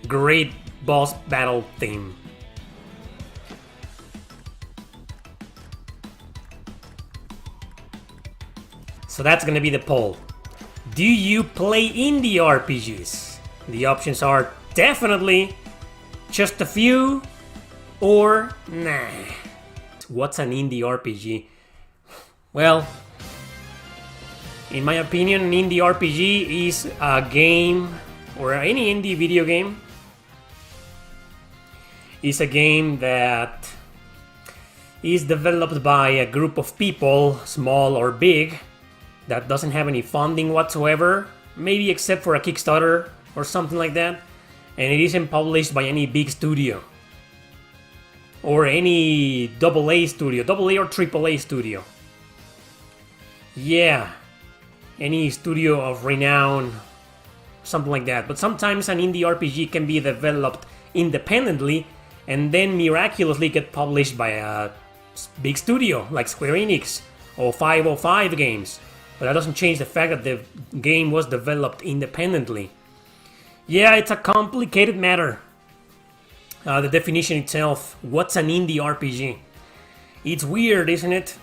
great boss battle theme. So that's gonna be the poll. Do you play indie RPGs? The options are definitely, just a few, or nah. What's an indie RPG? Well, in my opinion, an indie RPG is a game, or any indie video game, is a game that is developed by a group of people, small or big, that doesn't have any funding whatsoever, maybe except for a Kickstarter or something like that, and it isn't published by any big studio or any AA studio, AA or AAA studio. Yeah, any studio of renown, something like that. But sometimes an indie RPG can be developed independently and then miraculously get published by a big studio like Square Enix or 505 Games. But that doesn't change the fact that the game was developed independently. Yeah, it's a complicated matter. The definition itself, what's an indie RPG? It's weird, isn't it?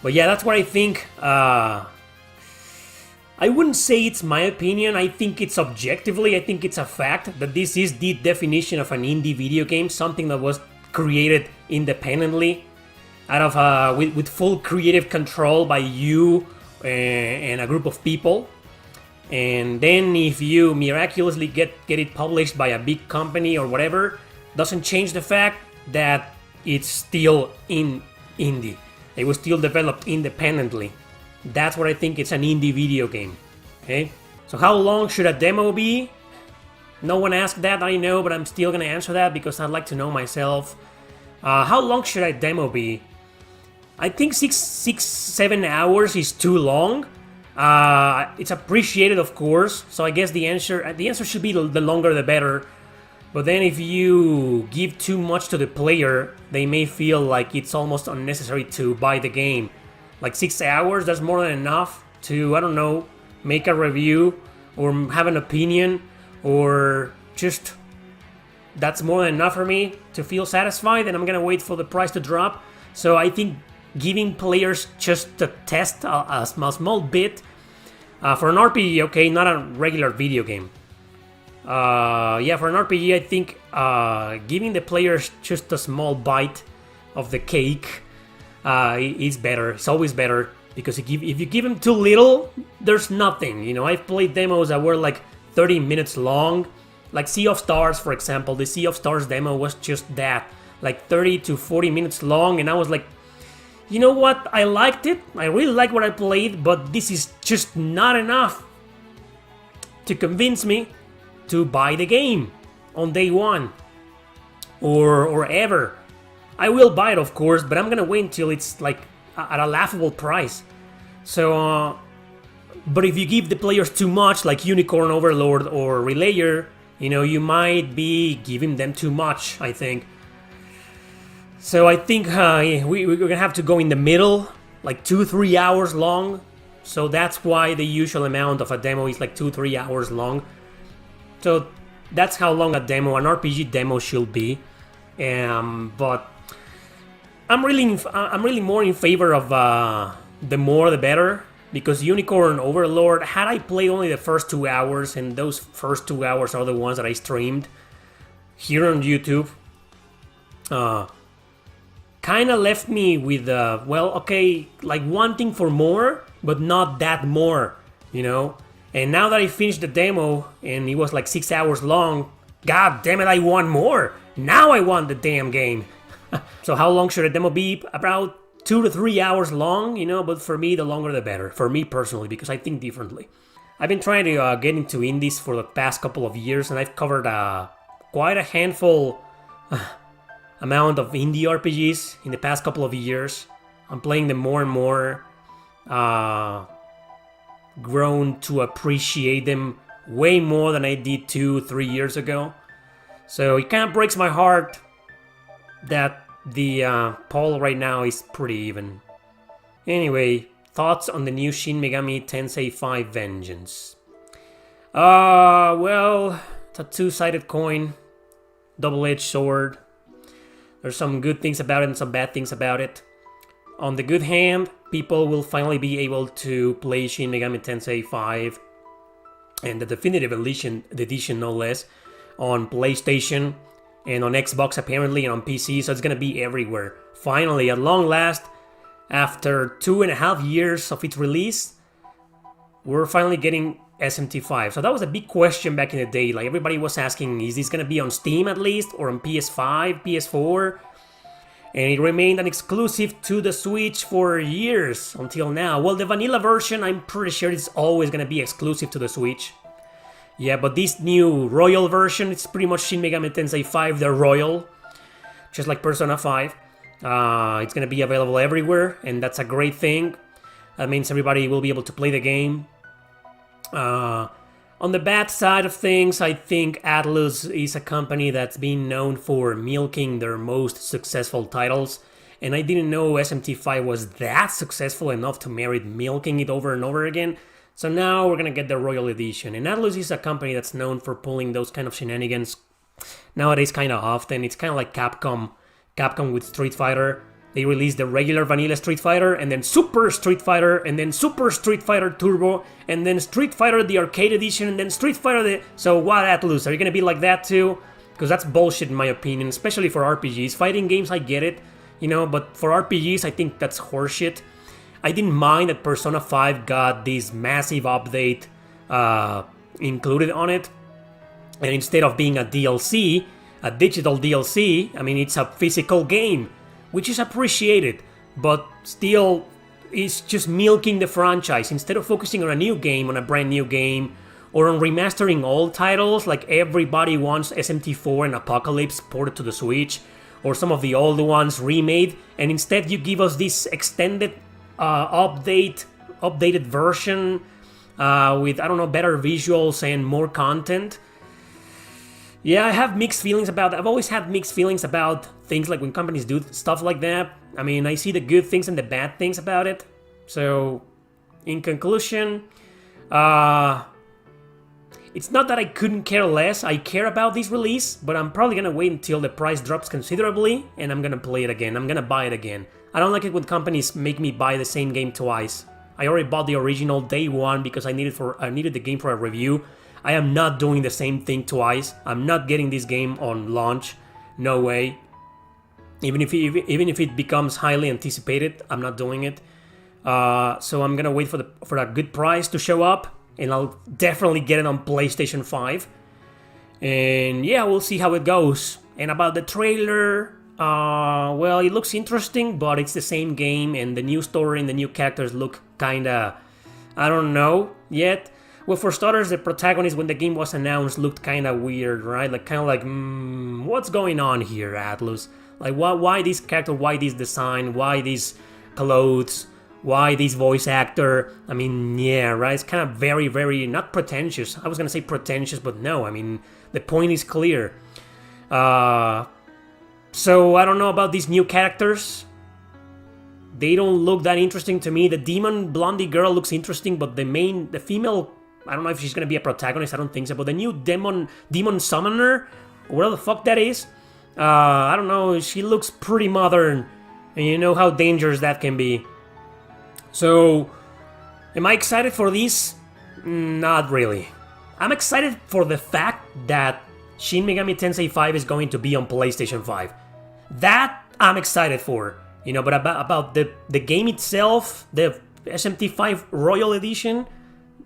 But yeah, that's what I think. I wouldn't say it's my opinion. I think it's objectively, I think it's a fact that this is the definition of an indie video game, something that was created independently, out of with full creative control by you and a group of people. And then if you miraculously get it published by a big company or whatever, doesn't change the fact that it's still indie. It was still developed independently. That's what I think it's an indie video game. Okay? So how long should a demo be? No one asked that, I know, but I'm still gonna answer that because I'd like to know myself. How long should a demo be? I think 7 hours is too long. It's appreciated, of course. So I guess the answer should be the longer the better. But then if you give too much to the player, they may feel like it's almost unnecessary to buy the game. Like 6 hours, that's more than enough to, I don't know, make a review or have an opinion, or just that's more than enough for me to feel satisfied, and I'm gonna wait for the price to drop. So I think giving players just to test a small bit for an RPG, okay, not a regular video game. Yeah, for an RPG, I think giving the players just a small bite of the cake is better. It's always better, because if you give them too little, there's nothing. You know, I've played demos that were like 30 minutes long, like Sea of Stars, for example. The Sea of Stars demo was just that, like 30 to 40 minutes long, and I was like, you know what, I liked it, I really liked what I played, but this is just not enough to convince me to buy the game on day one or ever. I will buy it, of course, but I'm gonna wait until it's like at a laughable price. So, but if you give the players too much, like Unicorn Overlord or Relayer, you know, you might be giving them too much, I think. So I think we're gonna have to go in the middle, like 2-3 hours long. So that's why the usual amount of a demo is like 2-3 hours long. So that's how long a demo, an RPG demo, should be. But I'm really more in favor of the more the better, because Unicorn Overlord, had I played only the first 2 hours, and those first 2 hours are the ones that I streamed here on YouTube, kind of left me with, well, okay, like wanting for more, but not that more, you know? And now that I finished the demo, and it was like 6 hours long, god damn it, I want more! Now I want the damn game! So how long should a demo be? About 2 to 3 hours long, you know, but for me, the longer the better. For me personally, because I think differently. I've been trying to get into indies for the past couple of years, and I've covered quite a handful amount of indie RPGs in the past couple of years. I'm playing them more and more, grown to appreciate them way more than I did 2-3 years ago. So it kind of breaks my heart that the poll right now is pretty even. Anyway, thoughts on the new Shin Megami Tensei 5 Vengeance? Well, It's a two-sided coin, double-edged sword. There's some good things about it and some bad things about it. On the good hand, people will finally be able to play Shin Megami Tensei 5 and the definitive edition no less, on PlayStation and on Xbox apparently and on PC, so it's gonna be everywhere. Finally, at long last, after 2.5 years of its release, we're finally getting SMT 5. So that was a big question back in the day. Like, everybody was asking, is this gonna be on Steam at least, or on PS5, PS4? And it remained an exclusive to the Switch for years until now. Well, the vanilla version, I'm pretty sure it's always gonna be exclusive to the Switch. Yeah, but this new Royal version, it's pretty much Shin Megami Tensei 5, the Royal, just like Persona 5. It's gonna be available everywhere, and that's a great thing. That means everybody will be able to play the game. On the bad side of things, I think Atlus is a company that's been known for milking their most successful titles, and I didn't know SMT5 was that successful enough to merit milking it over and over again. So now we're gonna get the Royal Edition, and Atlus is a company that's known for pulling those kind of shenanigans nowadays kind of often. It's kind of like Capcom with Street Fighter. They released the regular vanilla Street Fighter, and then Super Street Fighter, and then Super Street Fighter Turbo, and then Street Fighter the Arcade Edition, and then Street Fighter the... So what, Atlus? Are you gonna be like that too? Because that's bullshit in my opinion, especially for RPGs. Fighting games, I get it, you know, but for RPGs, I think that's horseshit. I didn't mind that Persona 5 got this massive update included on it, and instead of being a DLC, a digital DLC, I mean, it's a physical game, which is appreciated, but still, it's just milking the franchise. Instead of focusing on a new game, on a brand new game, or on remastering old titles, like everybody wants SMT4 and Apocalypse ported to the Switch, or some of the old ones remade, and instead you give us this extended updated version with, I don't know, better visuals and more content. Yeah, I have mixed feelings about that. I've always had mixed feelings about things like when companies do stuff like that. I mean, I see the good things and the bad things about it. So, in conclusion, it's not that I couldn't care less. I care about this release, but I'm probably gonna wait until the price drops considerably, and I'm gonna play it again. I'm gonna buy it again. I don't like it when companies make me buy the same game twice. I already bought the original day one because I needed the game for a review. I am not doing the same thing twice. I'm not getting this game on launch. No way. Even if it becomes highly anticipated, I'm not doing it. So I'm gonna wait for a good price to show up, and I'll definitely get it on PlayStation 5. And yeah, we'll see how it goes. And about the trailer, well, it looks interesting, but it's the same game, and the new story and the new characters look kinda, I don't know yet. Well, for starters, the protagonist, when the game was announced, looked kind of weird, right? Like, kind of like, what's going on here, Atlus? Like, why this character? Why this design? Why these clothes? Why this voice actor? I mean, yeah, right? It's kind of very, very, not pretentious. I was going to say pretentious, but no. I mean, the point is clear. So, I don't know about these new characters. They don't look that interesting to me. The demon blondie girl looks interesting, but the female... I don't know if she's gonna be a protagonist, I don't think so, but the new demon summoner, whatever the fuck that is, I don't know, she looks pretty modern, and you know how dangerous that can be. So, am I excited for this? Not really. I'm excited for the fact that Shin Megami Tensei 5 is going to be on PlayStation 5. That I'm excited for, you know, but about the game itself, the SMT5 Royal Edition,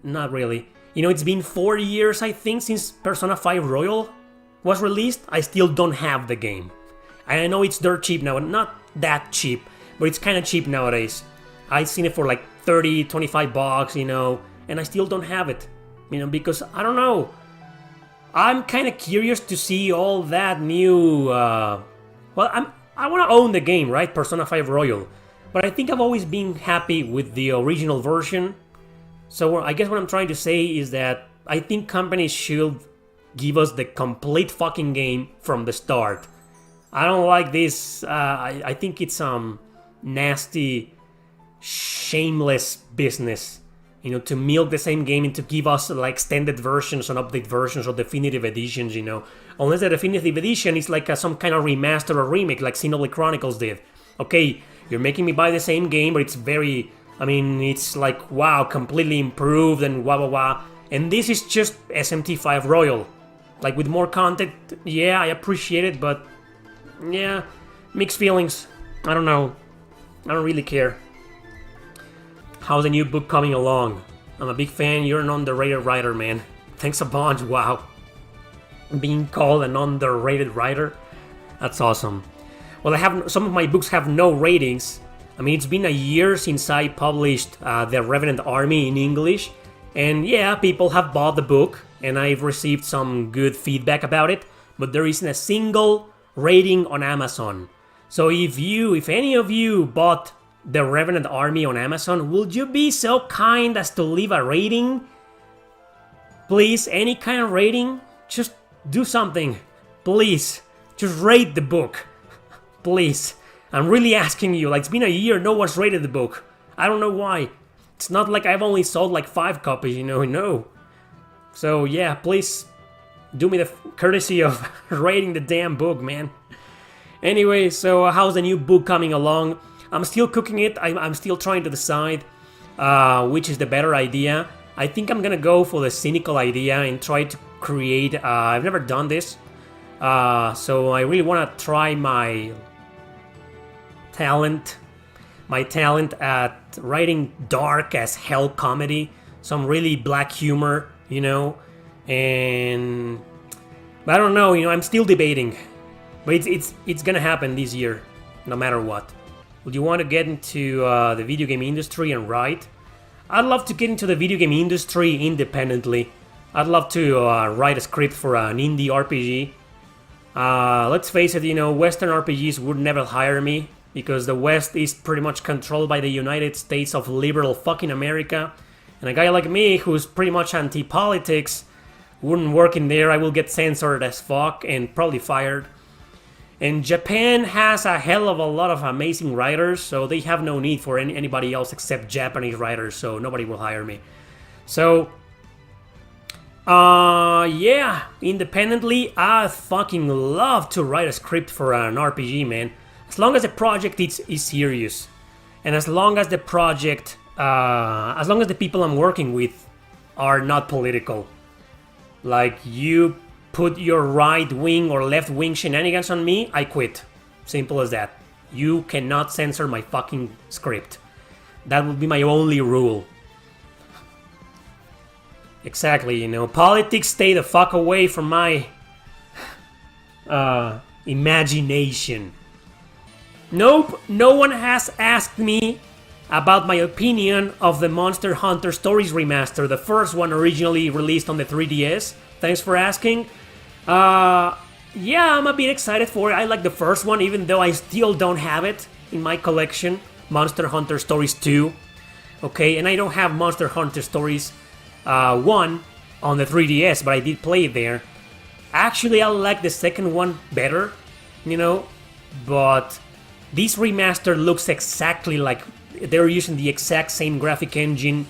not really. You know, it's been 4 years, I think, since Persona 5 Royal was released. I still don't have the game. I know it's dirt cheap now, not that cheap, but it's kind of cheap nowadays. I've seen it for like 30, 25 bucks, you know, and I still don't have it, you know, because, I don't know. I'm kind of curious to see all that new, well, I want to own the game, right, Persona 5 Royal, but I think I've always been happy with the original version. So I guess what I'm trying to say is that I think companies should give us the complete fucking game from the start. I don't like this. I think it's nasty, shameless business. to milk the same game and to give us like extended versions and update versions or definitive editions, Unless the definitive edition is like some kind of remaster or remake like Xenoblade Chronicles did. Okay, you're making me buy the same game, but it's it's like, wow, completely improved and wah wah wah. And this is just SMT 5 Royal. Like with more content, yeah, I appreciate it, but yeah, mixed feelings. I don't know. I don't really care. How's the new book coming along? I'm a big fan. You're an underrated writer, man. Thanks a bunch. Wow. Being called an underrated writer? That's awesome. Well, some of my books have no ratings. It's been a year since I published The Revenant Army in English. And yeah, people have bought the book, and I've received some good feedback about it. But there isn't a single rating on Amazon. So if any of you bought The Revenant Army on Amazon, would you be so kind as to leave a rating? Please, any kind of rating? Just do something. Please, just rate the book. Please. I'm really asking you. Like, it's been a year, no one's rated the book. I don't know why. It's not like I've only sold like 5 copies, no. So yeah, please do me the courtesy of rating the damn book, man. Anyway, so how's the new book coming along? I'm still cooking it. I'm still trying to decide which is the better idea. I think I'm gonna go for the cynical idea and try to create... I've never done this. So I really want to try my talent at writing dark as hell comedy. Some really black humor, And... But I don't know, I'm still debating. But it's gonna happen this year, no matter what. Would you want to get into the video game industry and write? I'd love to get into the video game industry independently. I'd love to write a script for an indie RPG. Let's face it, Western RPGs would never hire me because the West is pretty much controlled by the United States of liberal fucking America. And a guy like me, who's pretty much anti-politics, wouldn't work in there. I will get censored as fuck and probably fired. And Japan has a hell of a lot of amazing writers, so they have no need for anybody else except Japanese writers, so nobody will hire me. So, yeah, independently, I fucking love to write a script for an RPG, man. As long as the project is serious. And as long as the project, as long as the people I'm working with are not political. Like, you put your right wing or left wing shenanigans on me, I quit. Simple as that. You cannot censor my fucking script. That would be my only rule. Exactly, politics, stay the fuck away from my imagination. Nope, no one has asked me about my opinion of the Monster Hunter Stories remaster, the first one originally released on the 3DS. Thanks for asking. Yeah, I'm a bit excited for it. I like the first one, even though I still don't have it in my collection. Monster Hunter Stories 2. Okay, and I don't have Monster Hunter Stories 1 on the 3DS, but I did play it there. Actually, I like the second one better, but this remaster looks exactly like they're using the exact same graphic engine,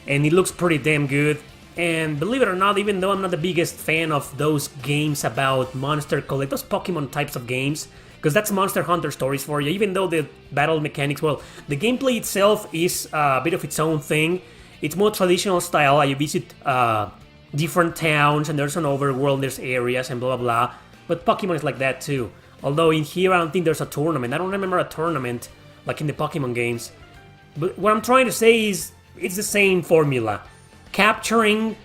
and it looks pretty damn good. And believe it or not, even though I'm not the biggest fan of those games about those Pokemon types of games, because that's Monster Hunter Stories for you, even though the battle mechanics, well, the gameplay itself is a bit of its own thing. It's more traditional style. You visit different towns, and there's an overworld, there's areas, and blah, blah, blah. But Pokemon is like that too. Although in here, I don't think there's a tournament. I don't remember a tournament like in the Pokemon games. But what I'm trying to say is, it's the same formula. Capturing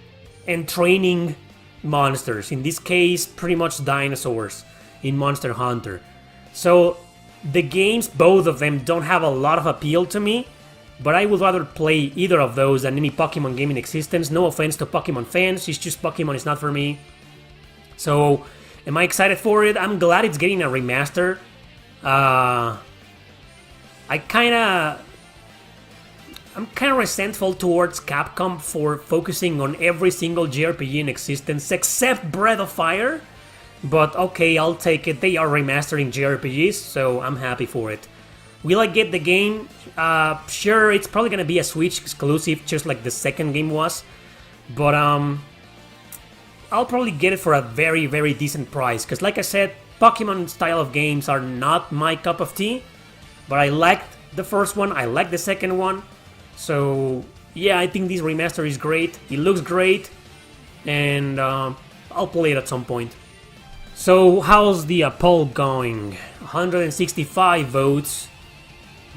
and training monsters. In this case, pretty much dinosaurs in Monster Hunter. So, the games, both of them, don't have a lot of appeal to me. But I would rather play either of those than any Pokemon game in existence. No offense to Pokemon fans, it's just Pokemon is not for me. So, am I excited for it? I'm glad it's getting a remaster. I'm kind of resentful towards Capcom for focusing on every single JRPG in existence except Breath of Fire. But okay, I'll take it. They are remastering JRPGs, so I'm happy for it. Will I get the game? Sure, it's probably gonna be a Switch exclusive, just like the second game was. But I'll probably get it for a very, very decent price. Because like I said, Pokemon style of games are not my cup of tea. But I liked the first one, I liked the second one. So yeah, I think this remaster is great. It looks great. And I'll play it at some point. So how's the poll going? 165 votes.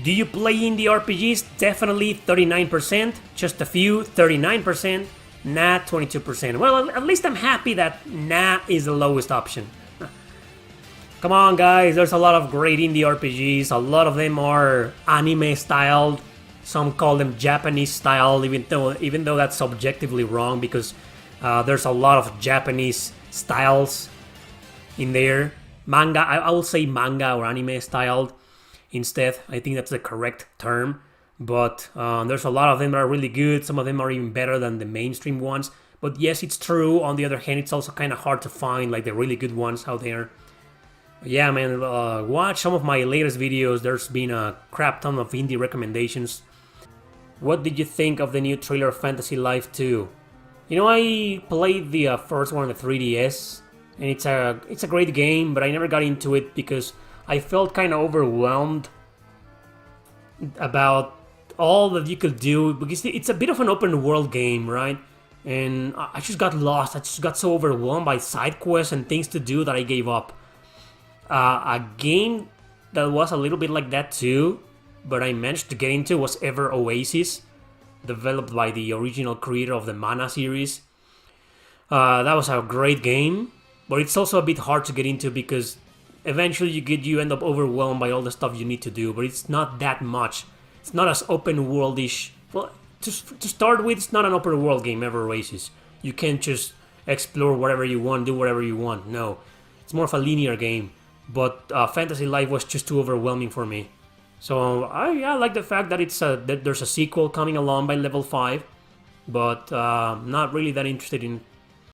Do you play indie RPGs? Definitely 39%. Just a few, 39%. Nah, 22%. Well, at least I'm happy that nah is the lowest option. Come on, guys, there's a lot of great indie RPGs. A lot of them are anime styled. Some call them Japanese style, even though that's subjectively wrong, because there's a lot of Japanese styles in there. Manga, I will say manga or anime styled instead. I think that's the correct term. But there's a lot of them that are really good. Some of them are even better than the mainstream ones. But yes, it's true. On the other hand, it's also kind of hard to find like the really good ones out there. Yeah, man, watch some of my latest videos. There's been a crap ton of indie recommendations. What did you think of the new trailer of Fantasy Life 2? You know, I played the first one on the 3DS, and it's a great game, but I never got into it because I felt kind of overwhelmed about all that you could do, because it's a bit of an open world game, right? And I just got lost. I just got so overwhelmed by side quests and things to do that I gave up. A game that was a little bit like that too, but I managed to get into, was Ever Oasis, developed by the original creator of the Mana series. That was a great game, but it's also a bit hard to get into because eventually you end up overwhelmed by all the stuff you need to do, but it's not that much. It's not as open worldish. Well, to start with, it's not an open world game, Ever Oasis. You can't just explore whatever you want, do whatever you want. No, it's more of a linear game. But Fantasy Life was just too overwhelming for me. So I like the fact that that there's a sequel coming along by level 5, but not really that interested in